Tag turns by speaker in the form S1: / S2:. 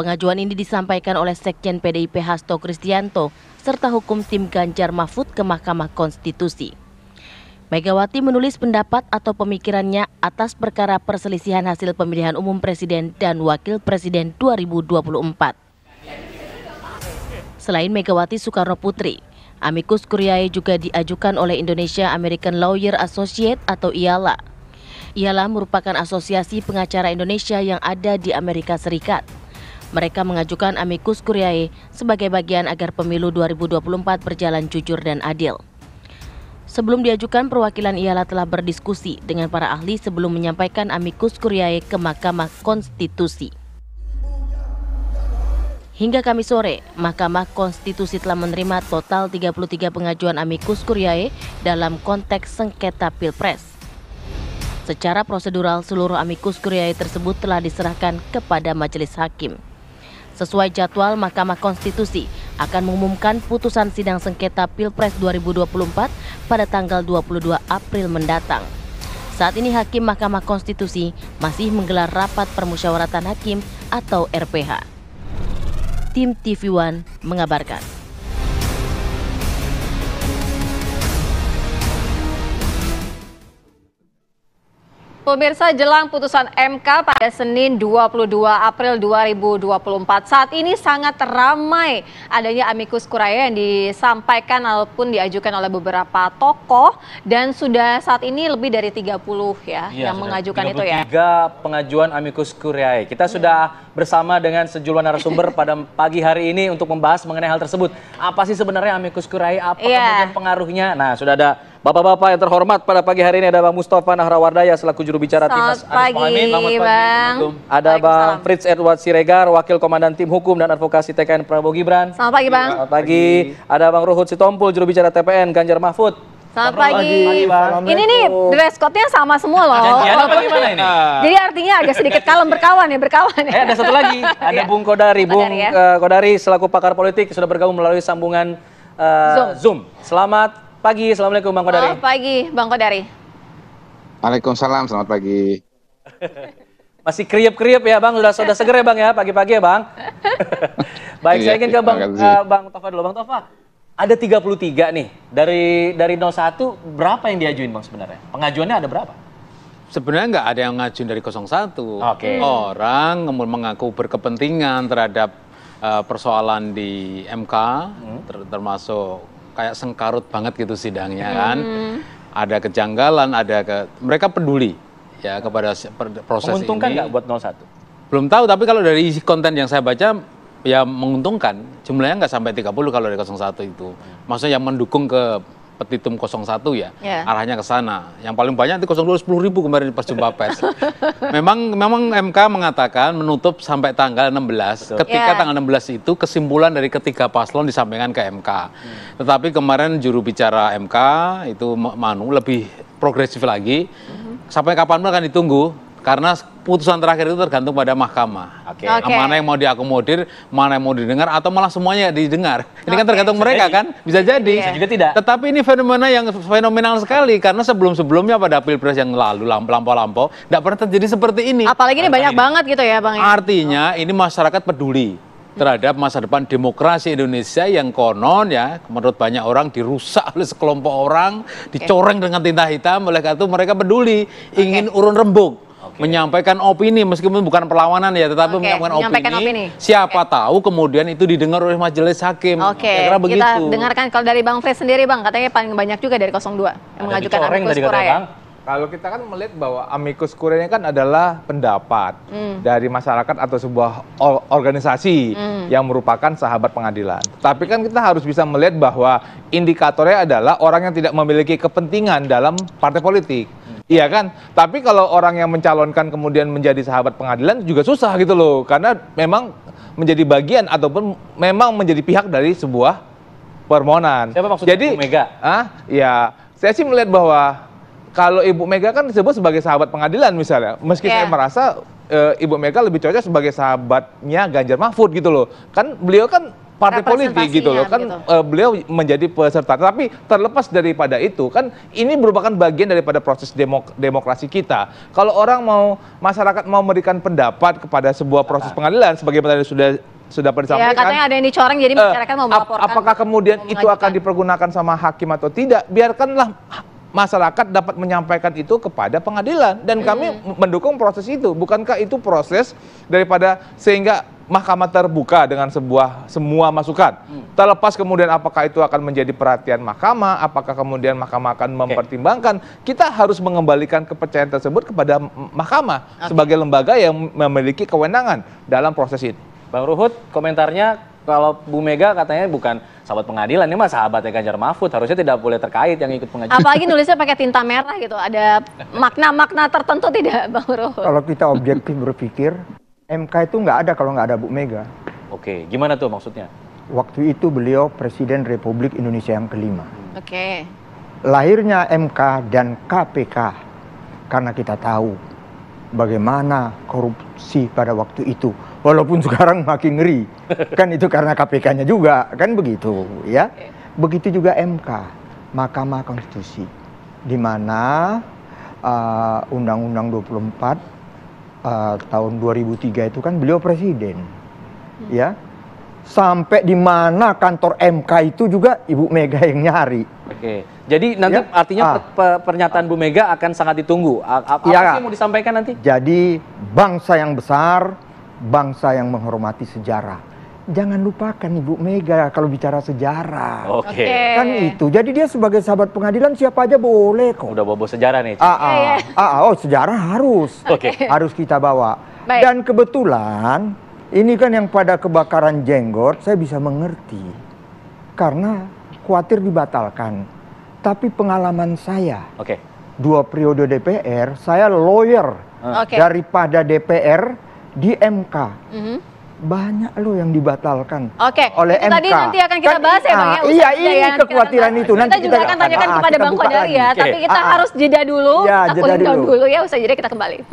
S1: Pengajuan ini disampaikan oleh Sekjen PDIP Hasto Kristianto serta hukum tim Ganjar Mahfud ke Mahkamah Konstitusi. Megawati menulis pendapat atau pemikirannya atas perkara perselisihan hasil pemilihan umum presiden dan wakil presiden 2024. Selain Megawati Soekarno Putri, amicus curiae juga diajukan oleh Indonesia American Lawyer Associate atau IALA. IALA merupakan asosiasi pengacara Indonesia yang ada di Amerika Serikat. Mereka mengajukan amicus curiae sebagai bagian agar pemilu 2024 berjalan jujur dan adil. Sebelum diajukan, perwakilan IALA telah berdiskusi dengan para ahli sebelum menyampaikan amicus curiae ke Mahkamah Konstitusi. Hingga Kamis sore, Mahkamah Konstitusi telah menerima total 33 pengajuan amicus curiae dalam konteks sengketa Pilpres. Secara prosedural, seluruh amicus curiae tersebut telah diserahkan kepada Majelis Hakim. Sesuai jadwal, Mahkamah Konstitusi akan mengumumkan putusan sidang sengketa Pilpres 2024 pada tanggal 22 April mendatang. Saat ini Hakim Mahkamah Konstitusi masih menggelar rapat permusyawaratan hakim atau RPH. Tim TV One mengabarkan.
S2: Pemirsa, jelang putusan MK pada Senin 22 April 2024, saat ini sangat ramai adanya amicus curiae yang disampaikan ataupun diajukan oleh beberapa tokoh, dan sudah saat ini lebih dari 30 yang mengajukan itu ya.
S3: 33 pengajuan amicus curiae. Kita sudah bersama dengan sejumlah narasumber pada pagi hari ini untuk membahas mengenai hal tersebut. Apa sih sebenarnya amicus curiae? Apa kemudian pengaruhnya? Nah, sudah ada bapak-bapak yang terhormat pada pagi hari ini. Ada Bang Mustafa Nahrawardaya selaku juru bicara Timnas Anies Mohaimin.
S2: Selamat pagi, Bang.
S3: Ada Bang Frits Edward Siregar, Wakil Komandan Tim Hukum dan Advokasi TKN Prabowo Gibran.
S2: Selamat pagi, Bang.
S3: Selamat pagi. Ada Bang Ruhut Sitompul, juru bicara TPN Ganjar Mahfud.
S2: Selamat pagi.
S3: Bang.
S2: Ini nih dress code-nya sama semua loh.
S3: Janjian apa gimana ini?
S2: Jadi artinya agak sedikit kalem, berkawan ya.
S3: Ada satu lagi, ada Bung Kodari. Bung Kodari selaku pakar politik sudah bergabung melalui sambungan Zoom. Selamat pagi, assalamualaikum Bang Kodari.
S2: Selamat pagi, Bang Kodari.
S4: Waalaikumsalam, selamat pagi.
S3: Masih kriep-kriep ya Bang, sudah seger ya Bang ya, pagi-pagi ya Bang. Baik, saya ingin ke Bang Tova dulu. Bang Tova, ada 33 nih, dari 01 berapa yang diajuin Bang sebenarnya? Pengajuannya ada berapa?
S5: Sebenarnya nggak ada yang ngajuin dari 01. Orang mengaku berkepentingan terhadap persoalan di MK, termasuk kayak sengkarut banget gitu sidangnya kan. Ada kejanggalan, mereka peduli ya kepada proses ini.
S3: Menguntungkan nggak buat 01?
S5: Belum tahu, tapi kalau dari isi konten yang saya baca ya menguntungkan. Jumlahnya nggak sampai 30 kalau dari 01 itu. Maksudnya yang mendukung ke petitum 01 ya, arahnya ke sana. Yang paling banyak itu 02 10.000 kemarin pas jumpa pers. memang MK mengatakan menutup sampai tanggal 16. Ketika tanggal 16 itu kesimpulan dari ketiga paslon disampaikan ke MK. Tetapi kemarin juru bicara MK itu lebih progresif lagi. Sampai kapan pun akan ditunggu. Karena putusan terakhir itu tergantung pada mahkamah. Mana yang mau diakomodir, mana yang mau didengar, atau malah semuanya didengar. Ini kan tergantung mereka kan, bisa jadi.
S3: Bisa juga tidak.
S5: Tetapi ini fenomena yang fenomenal sekali, karena sebelum-sebelumnya pada Pilpres yang lalu, lampau-lampau, tidak pernah terjadi seperti ini.
S2: Apalagi ini banyak banget gitu ya Bang.
S5: Artinya ini masyarakat peduli terhadap masa depan demokrasi Indonesia yang konon ya, menurut banyak orang dirusak oleh sekelompok orang, dicoreng dengan tinta hitam. Oleh karena itu mereka peduli, ingin urun rembuk. Menyampaikan opini meskipun bukan perlawanan ya, tetapi menyampaikan opini. Siapa tahu kemudian itu didengar oleh majelis hakim.
S2: Kita dengarkan kalau dari Bang Frits sendiri Bang, katanya paling banyak juga dari 02 yang mengajukan amicus curiae.
S6: Kalau kita kan melihat bahwa amicus curiae kan adalah pendapat dari masyarakat atau sebuah organisasi yang merupakan sahabat pengadilan. Tapi kan kita harus bisa melihat bahwa indikatornya adalah orang yang tidak memiliki kepentingan dalam partai politik. Iya kan? Tapi kalau orang yang mencalonkan kemudian menjadi sahabat pengadilan juga susah gitu loh. Karena memang menjadi bagian ataupun memang menjadi pihak dari sebuah permohonan.
S3: Siapa maksudnya? Jadi, Ibu Mega?
S6: Ya, saya sih melihat bahwa kalau Ibu Mega kan disebut sebagai sahabat pengadilan misalnya. Meski saya merasa Ibu Mega lebih cocok sebagai sahabatnya Ganjar Mahfud gitu loh. Kan beliau kan partai politik gitu loh kan gitu. Beliau menjadi peserta. Tapi terlepas daripada itu kan ini merupakan bagian daripada proses demokrasi kita. Kalau masyarakat mau memberikan pendapat kepada sebuah proses pengadilan sebagaimana sudah pernah disampaikan.
S2: Ya, katanya ada yang dicoreng jadi masyarakat mau melaporkan.
S6: Apakah kemudian itu akan dipergunakan sama hakim atau tidak? Biarkanlah masyarakat dapat menyampaikan itu kepada pengadilan dan kami mendukung proses itu. Bukankah itu proses daripada sehingga mahkamah terbuka dengan semua masukan. Terlepas kemudian apakah itu akan menjadi perhatian mahkamah, apakah kemudian mahkamah akan mempertimbangkan, kita harus mengembalikan kepercayaan tersebut kepada mahkamah sebagai lembaga yang memiliki kewenangan dalam proses ini.
S3: Bang Ruhut, komentarnya kalau Bu Mega katanya bukan sahabat pengadilan, ini mah sahabatnya Ganjar Mahfud, harusnya tidak boleh terkait yang ikut pengajian.
S2: Apalagi nulisnya pakai tinta merah gitu, ada makna-makna tertentu tidak, Bang Ruhut?
S7: Kalau kita objektif berpikir, MK itu nggak ada kalau nggak ada Bu Mega.
S3: Oke, gimana tuh maksudnya?
S7: Waktu itu beliau Presiden Republik Indonesia yang kelima.
S2: Oke.
S7: Lahirnya MK dan KPK, karena kita tahu bagaimana korupsi pada waktu itu. Walaupun sekarang makin ngeri, kan itu karena KPK-nya juga, kan begitu ya. Begitu juga MK, Mahkamah Konstitusi, di mana Undang-Undang 24 tahun 2003 itu kan beliau presiden, ya. Sampai di mana kantor MK itu juga Ibu Mega yang nyari.
S3: Oke, jadi nanti ya? Artinya pernyataan Bu Mega akan sangat ditunggu. Apa sih yang mau disampaikan nanti?
S7: Jadi bangsa yang besar, bangsa yang menghormati sejarah. Jangan lupakan Ibu Mega kalau bicara sejarah.
S3: Oke.
S7: Kan itu. Jadi dia sebagai sahabat pengadilan siapa aja boleh kok.
S3: Udah bobo sejarah nih.
S7: Oh, sejarah harus. Harus kita bawa.
S2: Baik.
S7: Dan kebetulan ini kan yang pada kebakaran jenggot saya bisa mengerti. Karena khawatir dibatalkan. Tapi pengalaman saya. 2 periode DPR, saya lawyer daripada DPR di MK. Banyak loh yang dibatalkan oleh MK.
S2: Tadi nanti akan kita bahas ya Bang ya.
S7: Iya, ini kekhawatiran itu.
S2: Nanti kita juga akan tanyakan kepada Bang Kodari ya. Tapi kita harus jeda dulu.
S7: Ya,
S2: kita jeda dulu ya. Usai jeda kita kembali.